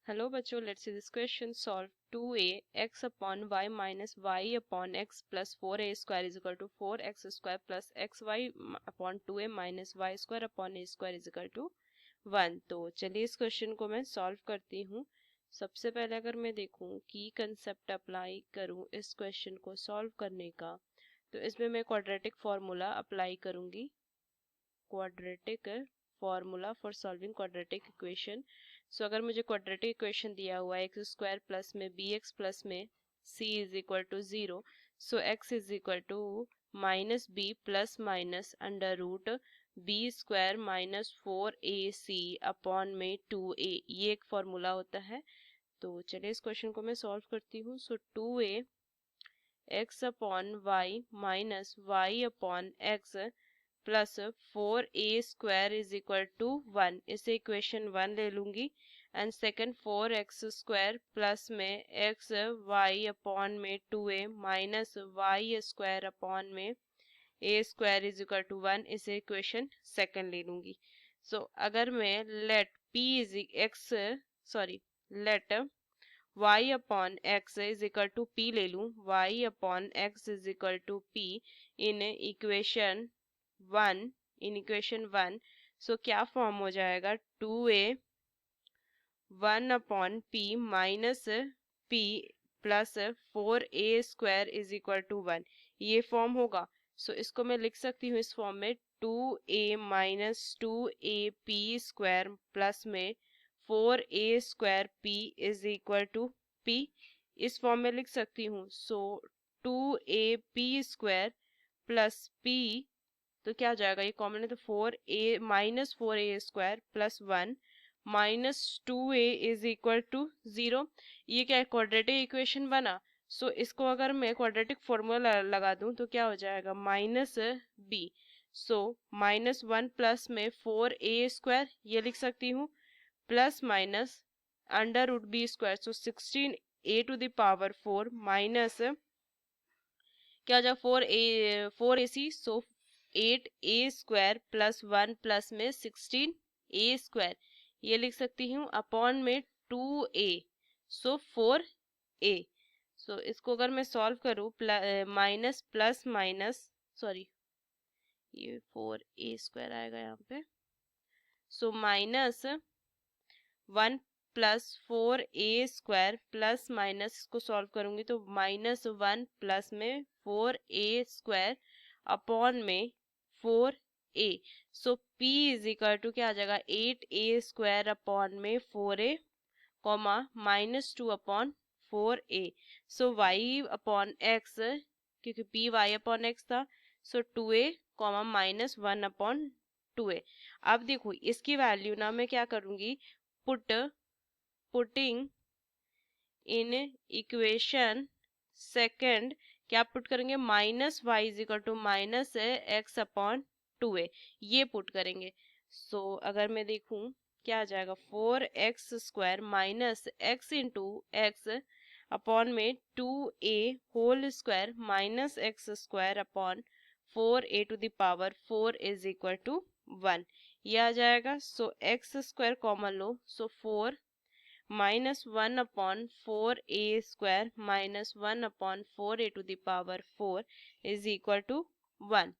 Hello बच्चों, let's see this question solve 2a x upon y minus y upon x plus 4a square is equal to 4x square plus xy upon 2a minus y square upon a square is equal to 1। तो चलिए इस question को मैं solve करती हूँ। सबसे पहले अगर मैं देखूँ की कंसेप्ट अप्लाई करूँ इस क्वेश्चन को सॉल्व करने का, तो इसमें मैं क्वाड्रेटिक फार्मूला अप्लाई करूँगी। Quadratic formula for solving quadratic equation. So अगर मुझे क्वाड्रेटिक इक्वेशन दिया हुआ है एक्स स्क्वायर प्लस में बी एक्स प्लस में C is equal to 0, so X is equal to minus B plus minus under root B square minus 4ac upon में 2a, ये एक फार्मूला होता है। तो चलिए इस क्वेश्चन को मैं सॉल्व करती हूँ। So 2a x upon y minus y upon x plus 4a square is equal to 1, इसे इक्वेशन 1 ले लूंगी। And second 4x square plus में x y अपॉन में 2a minus y square upon में a square is equal to 1, इसे equation second ले लूंगी। So अगर मैं let p is x sorry let y upon x is equal to p ले लूं, y upon x is equal to p in equation 1, so क्या form हो जाएगा 2a 1 upon p minus p plus 4a square is equal to 1, ये form होगा। सो इसको मैं लिख सकती हूँ इस फॉर्म में 2a minus 2ap square plus में 4a square p is equal to p, इस फॉर्म में लिख सकती हूँ। सो 2ap स्क्वायर प्लस p, तो क्या हो जाएगा, ये कॉमन है तो 4a minus 4a square plus 1 minus 2a is equal to 0। ये क्या है, क्वाड्रेटिक इक्वेशन बना। सो इसको अगर मैं क्वाड्रेटिक फॉर्मूला लगा दूं तो क्या हो जाएगा minus b। So minus 1 plus में 4a स्क्वायर ये लिख सकती हूँ plus minus under root b square, so 16a to the power 4 minus क्या हो जाएगा 4ac, सो 8a स्क्वायर प्लस 1 प्लस में 16a स्क्वायर ये लिख सकती हूँ अपॉन में 2a, सो 4a। सो इसको अगर मैं सॉल्व करूँ माइनस प्लस माइनस सॉरी ये 4a स्क्वायर आएगा यहाँ पे, सो minus 1 plus 4a square plus minus इसको सॉल्व करूंगी तो माइनस 1 प्लस में 4a स्क्वायर अपॉन में 4a, so p is equal to क्या आ जाएगा 8a स्क्वायर अपॉन में 4a comma minus 2 upon 4a। So y upon x, क्योंकि p y अपॉन x था, सो 2a comma minus 1 upon 2a। अब देखो इसकी वैल्यू ना मैं क्या करूंगी, पुटिंग इन इक्वेशन सेकंड क्या पुट करेंगे minus y is equal to minus x upon 2a, ये पुट करेंगे। सो अगर मैं देखूं क्या आ जाएगा 4x square minus x into X upon में 2a whole square minus X square upon 4a to the power 4 is equal to 1, ये आ जाएगा। सो एक्स स्क्वायर कॉमन लो, so 4 minus 1 upon 4a square minus 1 upon 4a to the power 4 is equal to 1।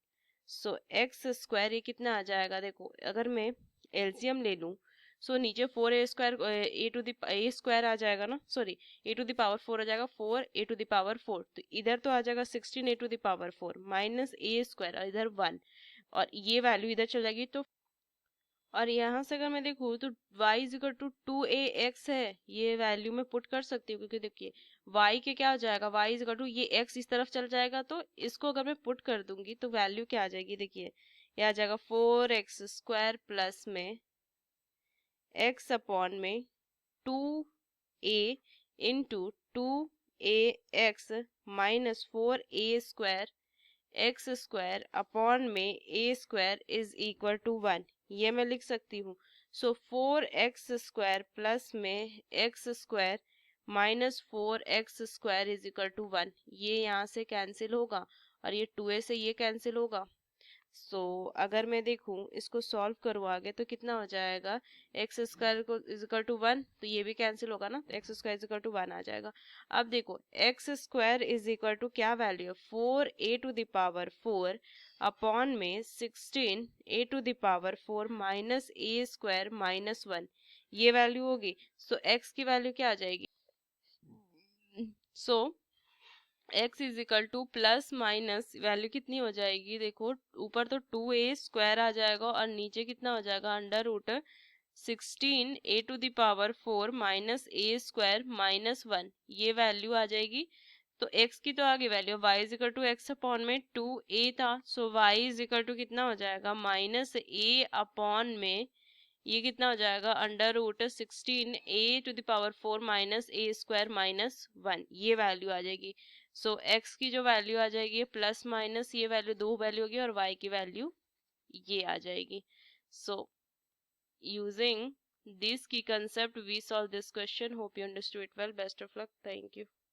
So X square ये कितना आ जाएगा, देखो अगर मैं एलसीएम ले लूं, सो नीचे 4a square A to the A square आ जाएगा ना, sorry A to the power 4 आ जाएगा 4a टू द पावर 4, तो इधर तो आ जाएगा 16a to the power 4 minus a square और इधर 1, और ये वैल्यू इधर चल जाएगी। तो और यहाँ से अगर मैं देखूँ तो y is equal to 2ax है, ये वैल्यू में पुट कर सकती हूँ, क्योंकि देखिए y के क्या हो जाएगा y इज इक्वल टू ये x इस तरफ चल जाएगा, तो इसको अगर मैं पुट कर दूंगी तो वैल्यू क्या आ जाएगी, देखिए ये आ जाएगा 4x स्क्वायर प्लस में x अपॉन में 2a into 2ax minus 4a square x square upon में a square is equal to 1, ये मैं लिख सकती हूँ। सो 4x स्क्वायर प्लस में x square minus 4x square is equal to 1, ये यहाँ से कैंसिल होगा और ये 2a से ये कैंसिल होगा। सो अगर मैं देखूं इसको सॉल्व करूँ आगे तो कितना हो जाएगा, एक्स स्क्वायर को इजिकल टू 1, तो ये भी कैंसिल होगा ना, तो एक्स स्क्वायर इजिकल टू 1 आ जाएगा। अब देखो x square is equal to क्या वैल्यू है, 4a⁴ अपॉन में 16a⁴ माइनस ए स्क्वायर माइनस 1, ये वैल्यू होगी। सो एक्स की वैल्यू क्या आ जाएगी, सो x is equal two plus minus value कितनी हो जाएगी, देखो ऊपर तो 2a² आ जाएगा और नीचे कितना हो जाएगा, under root 16a⁴ minus a² minus 1, ये वैल्यू आ जाएगी। तो x की तो आ गई value, y is equal to x upon में 2a था, so y is equal to कितना हो जाएगा, माइनस a अपॉन में ये कितना हो जाएगा, under root 16a⁴ minus a² minus 1, ये वैल्यू आ जाएगी। सो x की जो वैल्यू आ जाएगी प्लस माइनस ये वैल्यू, दो वैल्यू होगी, और y की वैल्यू ये आ जाएगी। So using this key concept we solve this question. Hope you understood it well. Best of luck. Thank you.